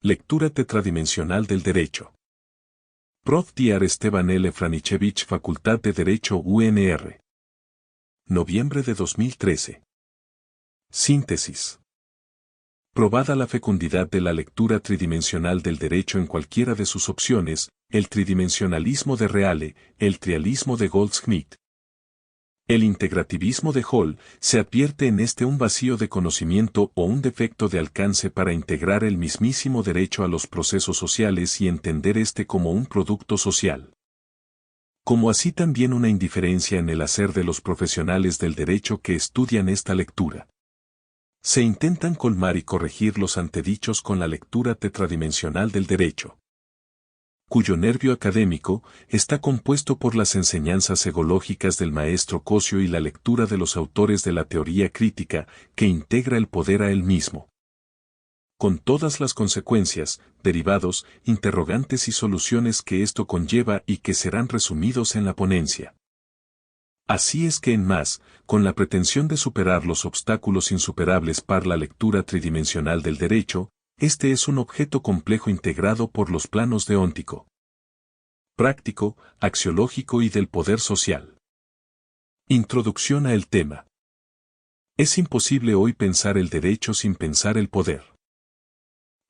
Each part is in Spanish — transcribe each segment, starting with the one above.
Lectura tetradimensional del derecho. Prof. Dr. Esteban L. Franichevich, Facultad de Derecho UNR. Noviembre de 2013. Síntesis. Probada la fecundidad de la lectura tridimensional del derecho en cualquiera de sus opciones, el tridimensionalismo de Reale, el trialismo de Goldsmith, el integrativismo de Hall, se advierte en este un vacío de conocimiento o un defecto de alcance para integrar el mismísimo derecho a los procesos sociales y entender este como un producto social. Como así también una indiferencia en el hacer de los profesionales del derecho que estudian esta lectura. Se intentan colmar y corregir los antedichos con la lectura tetradimensional del derecho, cuyo nervio académico está compuesto por las enseñanzas egológicas del maestro Cosio y la lectura de los autores de la teoría crítica que integra el poder a él mismo. Con todas las consecuencias, derivados, interrogantes y soluciones que esto conlleva y que serán resumidos en la ponencia. Así es que en más, con la pretensión de superar los obstáculos insuperables para la lectura tridimensional del derecho, este es un objeto complejo integrado por los planos deóntico, práctico, axiológico y del poder social. Introducción a el tema. Es imposible hoy pensar el derecho sin pensar el poder.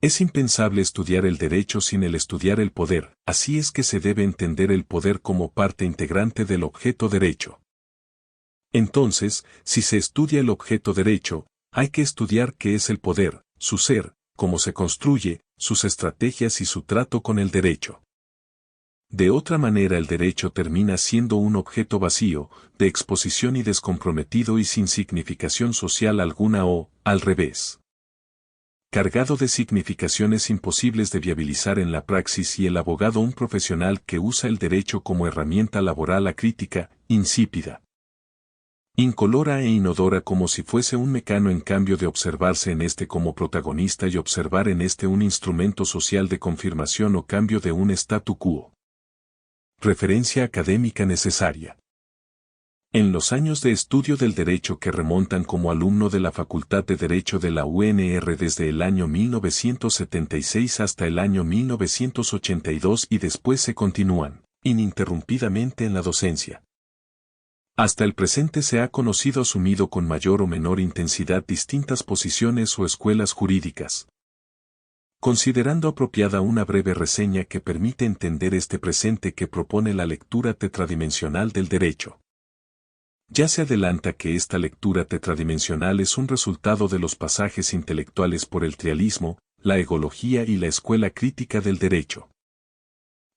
Es impensable estudiar el derecho sin el estudiar el poder, así es que se debe entender el poder como parte integrante del objeto derecho. Entonces, si se estudia el objeto derecho, hay que estudiar qué es el poder, su ser, cómo se construye, sus estrategias y su trato con el derecho. De otra manera el derecho termina siendo un objeto vacío, de exposición y descomprometido y sin significación social alguna o, al revés, cargado de significaciones imposibles de viabilizar en la praxis y el abogado un profesional que usa el derecho como herramienta laboral acrítica, insípida, incolora e inodora como si fuese un mecano en cambio de observarse en este como protagonista y observar en este un instrumento social de confirmación o cambio de un statu quo. Referencia académica necesaria. En los años de estudio del derecho que remontan como alumno de la Facultad de Derecho de la UNR desde el año 1976 hasta el año 1982 y después se continúan, ininterrumpidamente en la docencia. Hasta el presente se ha conocido asumido con mayor o menor intensidad distintas posiciones o escuelas jurídicas. Considerando apropiada una breve reseña que permite entender este presente que propone la lectura tetradimensional del derecho. Ya se adelanta que esta lectura tetradimensional es un resultado de los pasajes intelectuales por el trialismo, la egología y la escuela crítica del derecho.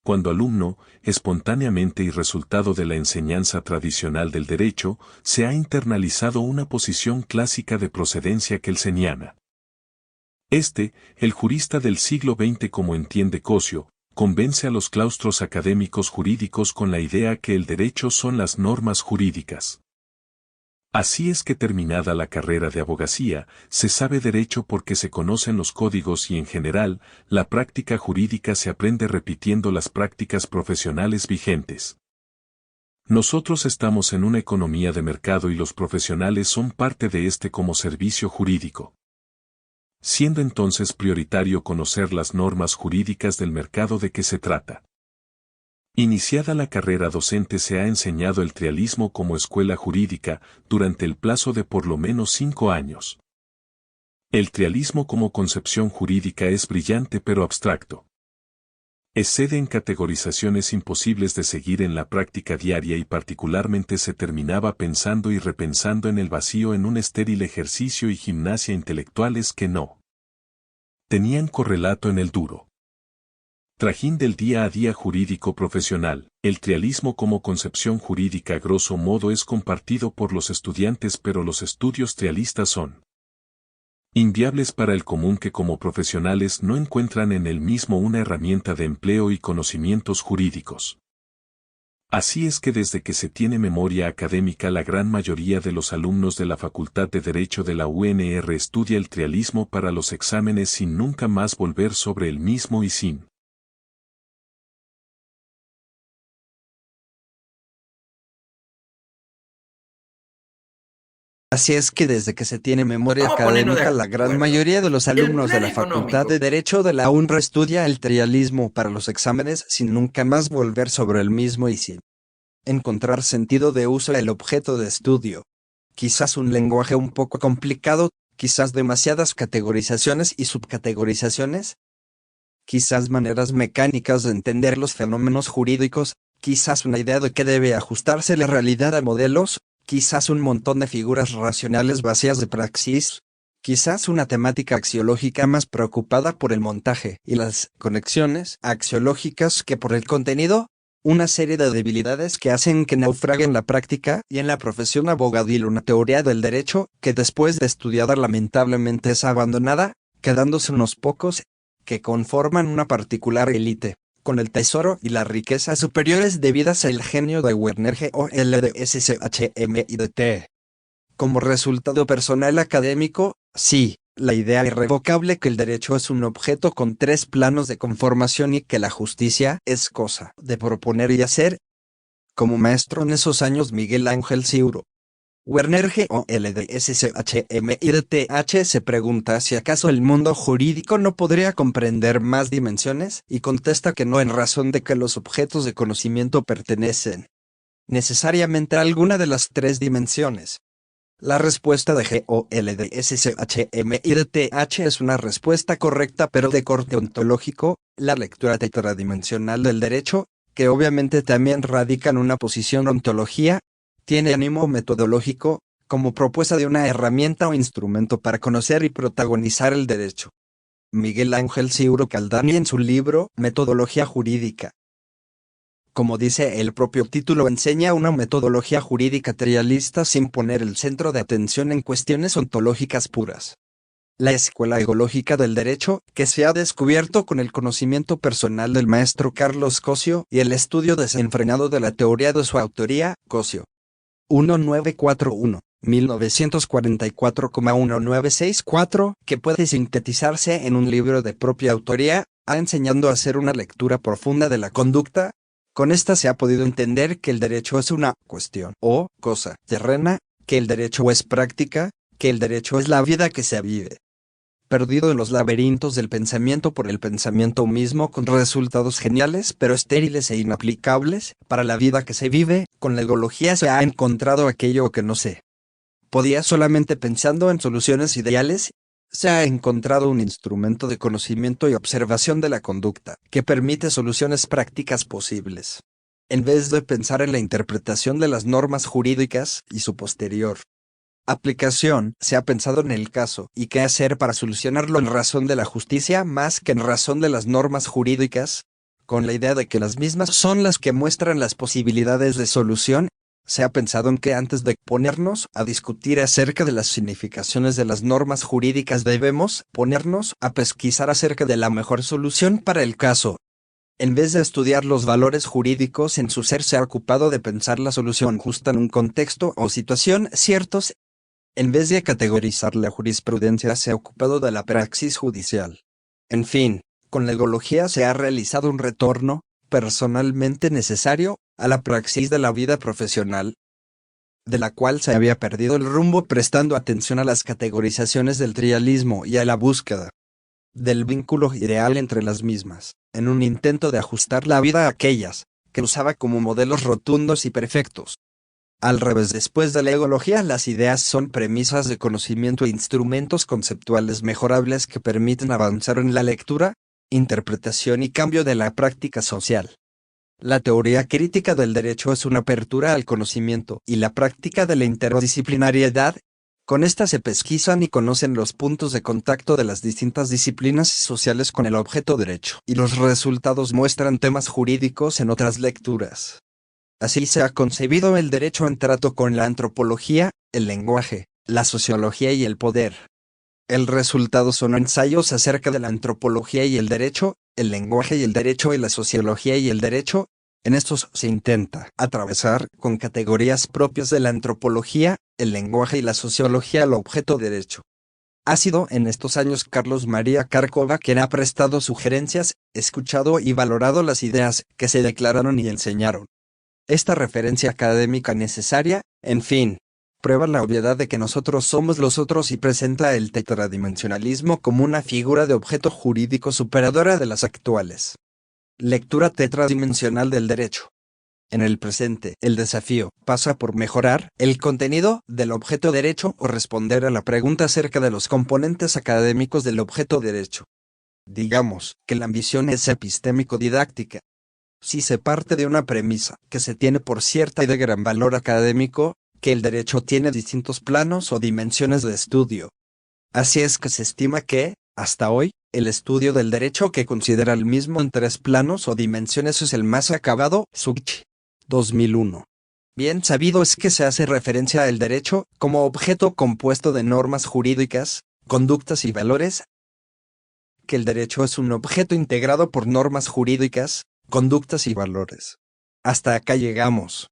Cuando alumno, espontáneamente y resultado de la enseñanza tradicional del derecho, se ha internalizado una posición clásica de procedencia kelseniana. El jurista del siglo XX como entiende Cosio, convence a los claustros académicos jurídicos con la idea que el derecho son las normas jurídicas. Así es que terminada la carrera de abogacía, se sabe derecho porque se conocen los códigos y en general, la práctica jurídica se aprende repitiendo las prácticas profesionales vigentes. Nosotros estamos en una economía de mercado y los profesionales son parte de este como servicio jurídico. Siendo entonces prioritario conocer las normas jurídicas del mercado de que se trata. Iniciada la carrera docente se ha enseñado el trialismo como escuela jurídica durante el plazo de por lo menos 5 años. El trialismo como concepción jurídica es brillante pero abstracto. Excede en categorizaciones imposibles de seguir en la práctica diaria y particularmente se terminaba pensando y repensando en el vacío en un estéril ejercicio y gimnasia intelectuales que no tenían correlato en el duro trajín del día a día jurídico profesional. El trialismo como concepción jurídica a grosso modo es compartido por los estudiantes, pero los estudios trialistas son inviables para el común que como profesionales no encuentran en el mismo una herramienta de empleo y conocimientos jurídicos. Así es que desde que se tiene memoria académica la gran mayoría de los alumnos de la Facultad de Derecho de la UNR estudia el trialismo para los exámenes sin nunca más volver sobre el mismo y sin Así es que desde que se tiene memoria Vamos a ponernos de académica, la gran acuerdo. mayoría de los El alumnos de plan la Facultad económico. de Derecho de la UNRWA estudia el trialismo para los exámenes sin nunca más volver sobre el mismo y sin encontrar sentido de uso del objeto de estudio. Quizás un lenguaje un poco complicado, quizás demasiadas categorizaciones y subcategorizaciones, quizás maneras mecánicas de entender los fenómenos jurídicos, quizás una idea de que debe ajustarse la realidad a modelos, quizás un montón de figuras racionales vacías de praxis, quizás una temática axiológica más preocupada por el montaje y las conexiones axiológicas que por el contenido, una serie de debilidades que hacen que naufrague en la práctica y en la profesión abogadil una teoría del derecho que después de estudiada lamentablemente es abandonada, quedándose unos pocos que conforman una particular élite, con el tesoro y las riquezas superiores debidas al genio de Werner G.O.L.D.S.C.H.M. y de T. Como resultado personal académico, sí, la idea irrevocable que el derecho es un objeto con tres planos de conformación y que la justicia es cosa de proponer y hacer. Como maestro en esos años Miguel Ángel Ciuro, Werner G.O.L.D.S.C.H.M. y de T.H. se pregunta si acaso el mundo jurídico no podría comprender más dimensiones y contesta que no en razón de que los objetos de conocimiento pertenecen necesariamente a alguna de las tres dimensiones. La respuesta de G.O.L.D.S.C.H.M. y de T.H. es una respuesta correcta pero de corte ontológico, la lectura tetradimensional del derecho, que obviamente también radica en una posición ontología, tiene ánimo metodológico, como propuesta de una herramienta o instrumento para conocer y protagonizar el derecho. Miguel Ángel Ciuro Caldani en su libro Metodología Jurídica. Como dice el propio título, enseña una metodología jurídica trialista sin poner el centro de atención en cuestiones ontológicas puras. La escuela egológica del derecho, que se ha descubierto con el conocimiento personal del maestro Carlos Cosio y el estudio desenfrenado de la teoría de su autoría, Cosio. 1941, 1944,1964, que puede sintetizarse en un libro de propia autoría, enseñando a hacer una lectura profunda de la conducta. Con esta se ha podido entender que el derecho es una cuestión o cosa terrena, que el derecho es práctica, que el derecho es la vida que se vive. Perdido en los laberintos del pensamiento por el pensamiento mismo con resultados geniales pero estériles e inaplicables para la vida que se vive, con la egología se ha encontrado aquello que no se podía solamente pensando en soluciones ideales. Se ha encontrado un instrumento de conocimiento y observación de la conducta, que permite soluciones prácticas posibles. En vez de pensar en la interpretación de las normas jurídicas y su posterior aplicación, se ha pensado en el caso y qué hacer para solucionarlo en razón de la justicia más que en razón de las normas jurídicas, con la idea de que las mismas son las que muestran las posibilidades de solución. Se ha pensado en que antes de ponernos a discutir acerca de las significaciones de las normas jurídicas debemos ponernos a pesquisar acerca de la mejor solución para el caso. En vez de estudiar los valores jurídicos en su ser, se ha ocupado de pensar la solución justa en un contexto o situación ciertos. En vez de categorizar la jurisprudencia, se ha ocupado de la praxis judicial. En fin, con la egología se ha realizado un retorno, personalmente necesario, a la praxis de la vida profesional, de la cual se había perdido el rumbo prestando atención a las categorizaciones del trialismo y a la búsqueda del vínculo ideal entre las mismas, en un intento de ajustar la vida a aquellas que usaba como modelos rotundos y perfectos. Al revés, después de la egología, las ideas son premisas de conocimiento e instrumentos conceptuales mejorables que permiten avanzar en la lectura, interpretación y cambio de la práctica social. La teoría crítica del derecho es una apertura al conocimiento y la práctica de la interdisciplinariedad. Con esta se pesquisan y conocen los puntos de contacto de las distintas disciplinas sociales con el objeto derecho, y los resultados muestran temas jurídicos en otras lecturas. Así se ha concebido el derecho en trato con la antropología, el lenguaje, la sociología y el poder. El resultado son ensayos acerca de la antropología y el derecho, el lenguaje y el derecho y la sociología y el derecho. En estos se intenta atravesar con categorías propias de la antropología, el lenguaje y la sociología el objeto derecho. Ha sido en estos años Carlos María Cárcova quien ha prestado sugerencias, escuchado y valorado las ideas que se declararon y enseñaron. Esta referencia académica necesaria, en fin, prueba la obviedad de que nosotros somos los otros y presenta el tetradimensionalismo como una figura de objeto jurídico superadora de las actuales. Lectura tetradimensional del derecho. En el presente, el desafío pasa por mejorar el contenido del objeto derecho o responder a la pregunta acerca de los componentes académicos del objeto derecho. Digamos que la ambición es epistémico-didáctica. Si se parte de una premisa que se tiene por cierta y de gran valor académico, que el derecho tiene distintos planos o dimensiones de estudio. Así es que se estima que, hasta hoy, el estudio del derecho que considera el mismo en 3 planos o dimensiones es el más acabado, Such. 2001. Bien sabido es que se hace referencia al derecho como objeto compuesto de normas jurídicas, conductas y valores, que el derecho es un objeto integrado por normas jurídicas, conductas y valores. Hasta acá llegamos.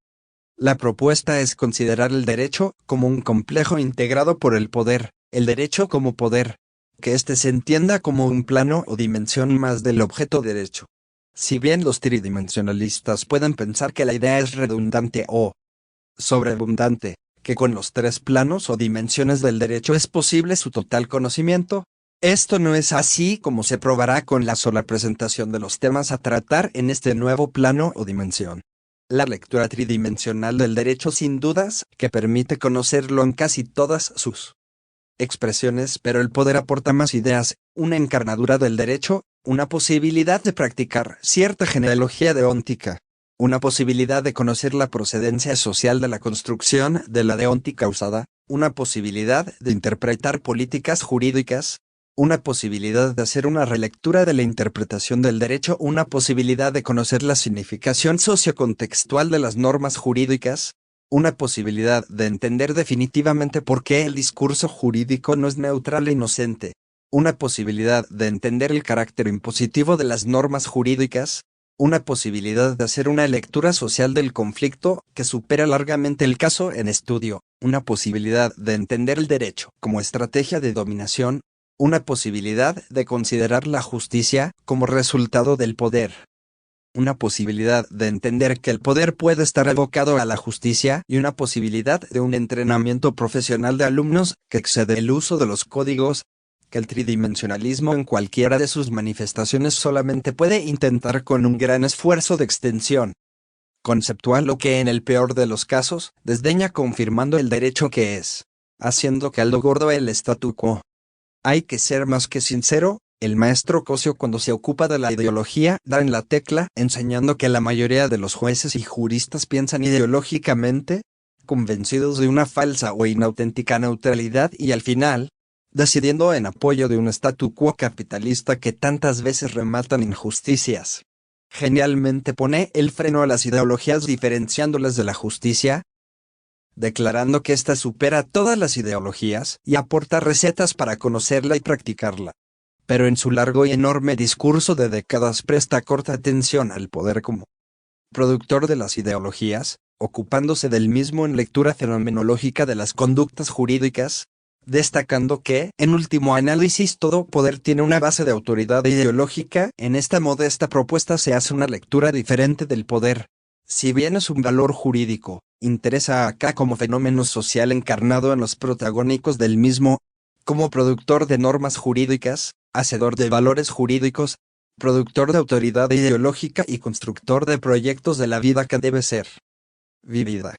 La propuesta es considerar el derecho como un complejo integrado por el poder, el derecho como poder, que éste se entienda como un plano o dimensión más del objeto derecho. Si bien los tridimensionalistas pueden pensar que la idea es redundante o sobreabundante, que con los 3 planos o dimensiones del derecho es posible su total conocimiento, esto no es así, como se probará con la sola presentación de los temas a tratar en este nuevo plano o dimensión. La lectura tridimensional del derecho sin dudas que permite conocerlo en casi todas sus expresiones, pero el poder aporta más ideas, una encarnadura del derecho, una posibilidad de practicar cierta genealogía deóntica, una posibilidad de conocer la procedencia social de la construcción de la deóntica usada, una posibilidad de interpretar políticas jurídicas, una posibilidad de hacer una relectura de la interpretación del derecho, una posibilidad de conocer la significación sociocontextual de las normas jurídicas, una posibilidad de entender definitivamente por qué el discurso jurídico no es neutral e inocente, una posibilidad de entender el carácter impositivo de las normas jurídicas, una posibilidad de hacer una lectura social del conflicto que supera largamente el caso en estudio, una posibilidad de entender el derecho como estrategia de dominación, una posibilidad de considerar la justicia como resultado del poder. Una posibilidad de entender que el poder puede estar abocado a la justicia y una posibilidad de un entrenamiento profesional de alumnos que excede el uso de los códigos, que el tridimensionalismo en cualquiera de sus manifestaciones solamente puede intentar con un gran esfuerzo de extensión conceptual o que en el peor de los casos desdeña confirmando el derecho que es, haciendo caldo gordo el statu quo. Hay que ser más que sincero, el maestro Cosio cuando se ocupa de la ideología da en la tecla enseñando que la mayoría de los jueces y juristas piensan ideológicamente, convencidos de una falsa o inauténtica neutralidad y al final, decidiendo en apoyo de un statu quo capitalista que tantas veces rematan injusticias. Genialmente pone el freno a las ideologías diferenciándolas de la justicia, declarando que ésta supera todas las ideologías y aporta recetas para conocerla y practicarla. Pero en su largo y enorme discurso de décadas presta corta atención al poder como productor de las ideologías, ocupándose del mismo en lectura fenomenológica de las conductas jurídicas, destacando que, en último análisis, todo poder tiene una base de autoridad ideológica. En esta modesta propuesta se hace una lectura diferente del poder. Si bien es un valor jurídico, interesa acá como fenómeno social encarnado en los protagónicos del mismo, como productor de normas jurídicas, hacedor de valores jurídicos, productor de autoridad ideológica y constructor de proyectos de la vida que debe ser vivida.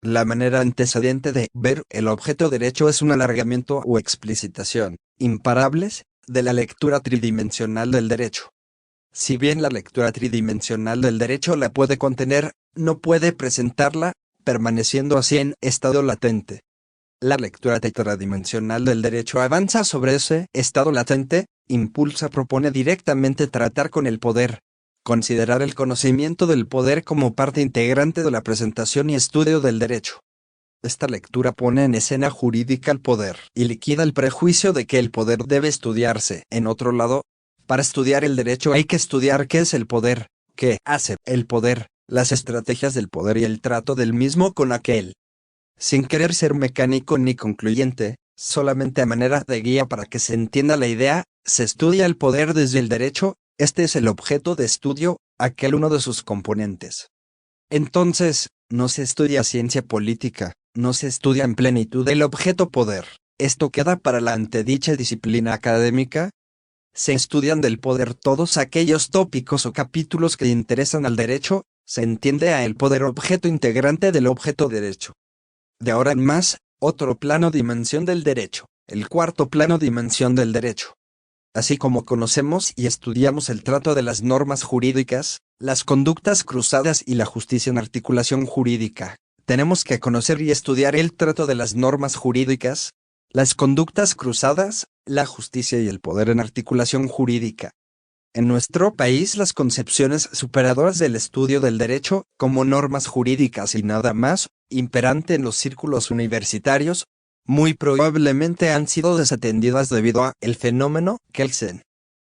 La manera antecedente de ver el objeto derecho es un alargamiento o explicitación, imparables, de la lectura tridimensional del derecho. Si bien la lectura tridimensional del derecho la puede contener, no puede presentarla, permaneciendo así en estado latente. La lectura tetradimensional del derecho avanza sobre ese estado latente, impulsa, propone directamente tratar con el poder, considerar el conocimiento del poder como parte integrante de la presentación y estudio del derecho. Esta lectura pone en escena jurídica al poder y liquida el prejuicio de que el poder debe estudiarse. En otro lado, para estudiar el derecho hay que estudiar qué es el poder, qué hace el poder, las estrategias del poder y el trato del mismo con aquel. Sin querer ser mecánico ni concluyente, solamente a manera de guía para que se entienda la idea, se estudia el poder desde el derecho, este es el objeto de estudio, aquel uno de sus componentes. Entonces, no se estudia ciencia política, no se estudia en plenitud el objeto poder. Esto queda para la antedicha disciplina académica. Se estudian del poder todos aquellos tópicos o capítulos que interesan al derecho, se entiende a el poder objeto integrante del objeto derecho. De ahora en más, otro plano dimensión del derecho, el cuarto plano dimensión del derecho. Así como conocemos y estudiamos el trato de las normas jurídicas, las conductas cruzadas y la justicia en articulación jurídica, tenemos que conocer y estudiar el trato de las normas jurídicas, las conductas cruzadas, la justicia y el poder en articulación jurídica. En nuestro país las concepciones superadoras del estudio del derecho, como normas jurídicas y nada más, imperante en los círculos universitarios, muy probablemente han sido desatendidas debido a el fenómeno Kelsen.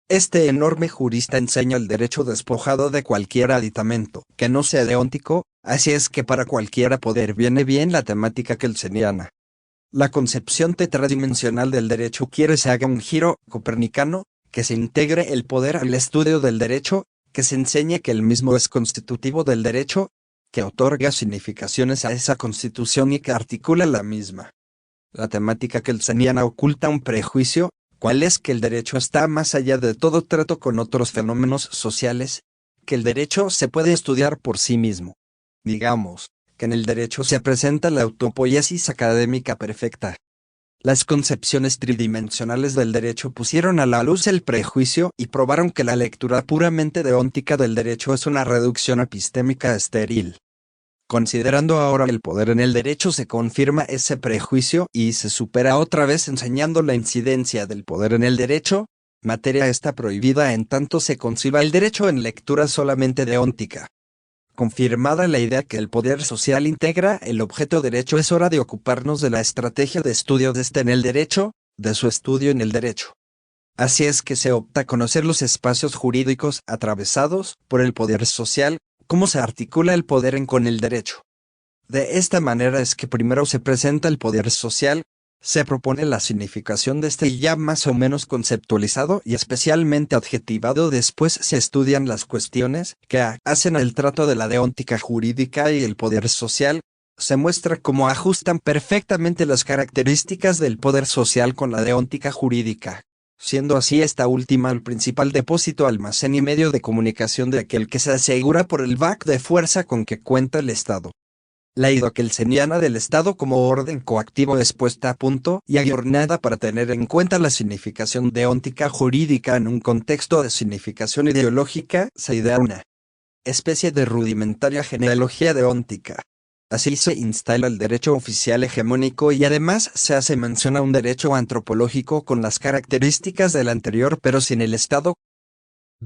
Este enorme jurista enseña el derecho despojado de cualquier aditamento que no sea deóntico, así es que para cualquiera poder viene bien la temática kelseniana. La concepción tetradimensional del derecho quiere se haga un giro copernicano, que se integre el poder al estudio del derecho, que se enseñe que el mismo es constitutivo del derecho, que otorga significaciones a esa constitución y que articula la misma. La temática kelseniana oculta un prejuicio, cuál es que el derecho está más allá de todo trato con otros fenómenos sociales, que el derecho se puede estudiar por sí mismo. Digamos, que en el derecho se presenta la autopoiesis académica perfecta. Las concepciones tridimensionales del derecho pusieron a la luz el prejuicio y probaron que la lectura puramente deóntica del derecho es una reducción epistémica estéril. Considerando ahora el poder en el derecho se confirma ese prejuicio y se supera otra vez enseñando la incidencia del poder en el derecho, materia esta prohibida en tanto se conciba el derecho en lectura solamente deóntica. Confirmada la idea que el poder social integra el objeto derecho, es hora de ocuparnos de la estrategia de estudio de este en el derecho, de su estudio en el derecho. Así es que se opta a conocer los espacios jurídicos atravesados por el poder social, cómo se articula el poder en con el derecho. De esta manera es que primero se presenta el poder social, se propone la significación de este ya más o menos conceptualizado y especialmente adjetivado, después se estudian las cuestiones que hacen al trato de la deóntica jurídica y el poder social, se muestra cómo ajustan perfectamente las características del poder social con la deóntica jurídica, siendo así esta última el principal depósito, almacén y medio de comunicación de aquel que se asegura por el back de fuerza con que cuenta el Estado. La idea kelseniana del Estado como orden coactivo es puesta a punto y ayornada para tener en cuenta la significación deóntica jurídica en un contexto de significación ideológica, se idea una especie de rudimentaria genealogía deóntica. Así se instala el derecho oficial hegemónico y además se hace mención a un derecho antropológico con las características del anterior pero sin el Estado.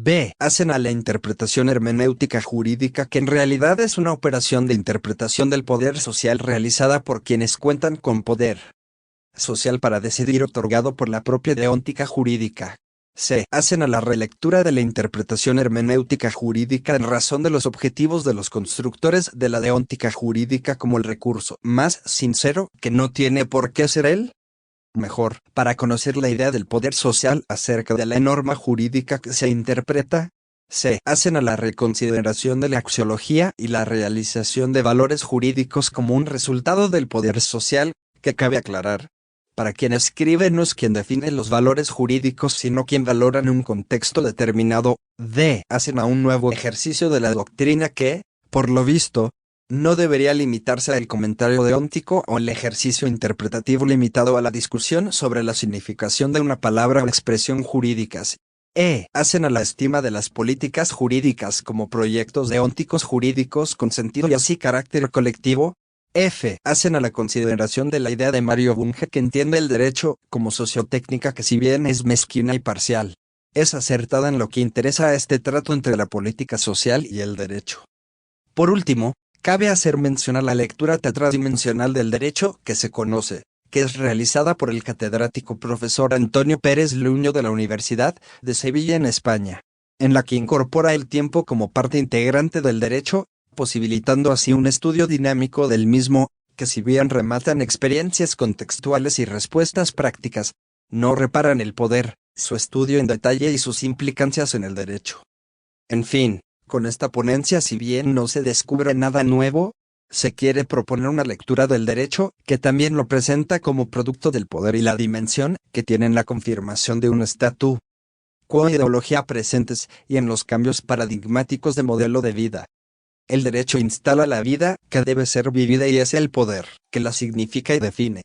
B. Hacen a la interpretación hermenéutica jurídica, que en realidad es una operación de interpretación del poder social realizada por quienes cuentan con poder social para decidir otorgado por la propia deóntica jurídica. C. Hacen a la relectura de la interpretación hermenéutica jurídica en razón de los objetivos de los constructores de la deóntica jurídica como el recurso más sincero, que no tiene por qué ser él mejor, para conocer la idea del poder social acerca de la norma jurídica que se interpreta. Se hacen a la reconsideración de la axiología y la realización de valores jurídicos como un resultado del poder social, que cabe aclarar. Para quien escribe no es quien define los valores jurídicos sino quien valora en un contexto determinado. D. Hacen a un nuevo ejercicio de la doctrina que, por lo visto, no debería limitarse al comentario deóntico o el ejercicio interpretativo limitado a la discusión sobre la significación de una palabra o expresión jurídicas. E. Hacen a la estima de las políticas jurídicas como proyectos deónticos jurídicos con sentido y así carácter colectivo. F. Hacen a la consideración de la idea de Mario Bunge, que entiende el derecho como sociotécnica que si bien es mezquina y parcial, es acertada en lo que interesa a este trato entre la política social y el derecho. Por último, cabe hacer mención a la lectura tetradimensional del derecho que se conoce, que es realizada por el catedrático profesor Antonio Pérez Luño de la Universidad de Sevilla en España, en la que incorpora el tiempo como parte integrante del derecho, posibilitando así un estudio dinámico del mismo, que si bien rematan experiencias contextuales y respuestas prácticas, no reparan el poder, su estudio en detalle y sus implicancias en el derecho. En fin, con esta ponencia si bien no se descubre nada nuevo, Se quiere proponer una lectura del derecho que también lo presenta como producto del poder y la dimensión que tienen la confirmación de un statu quo, ideología presentes y en los cambios paradigmáticos de modelo de vida. El derecho instala la vida que debe ser vivida y es el poder que la significa y define.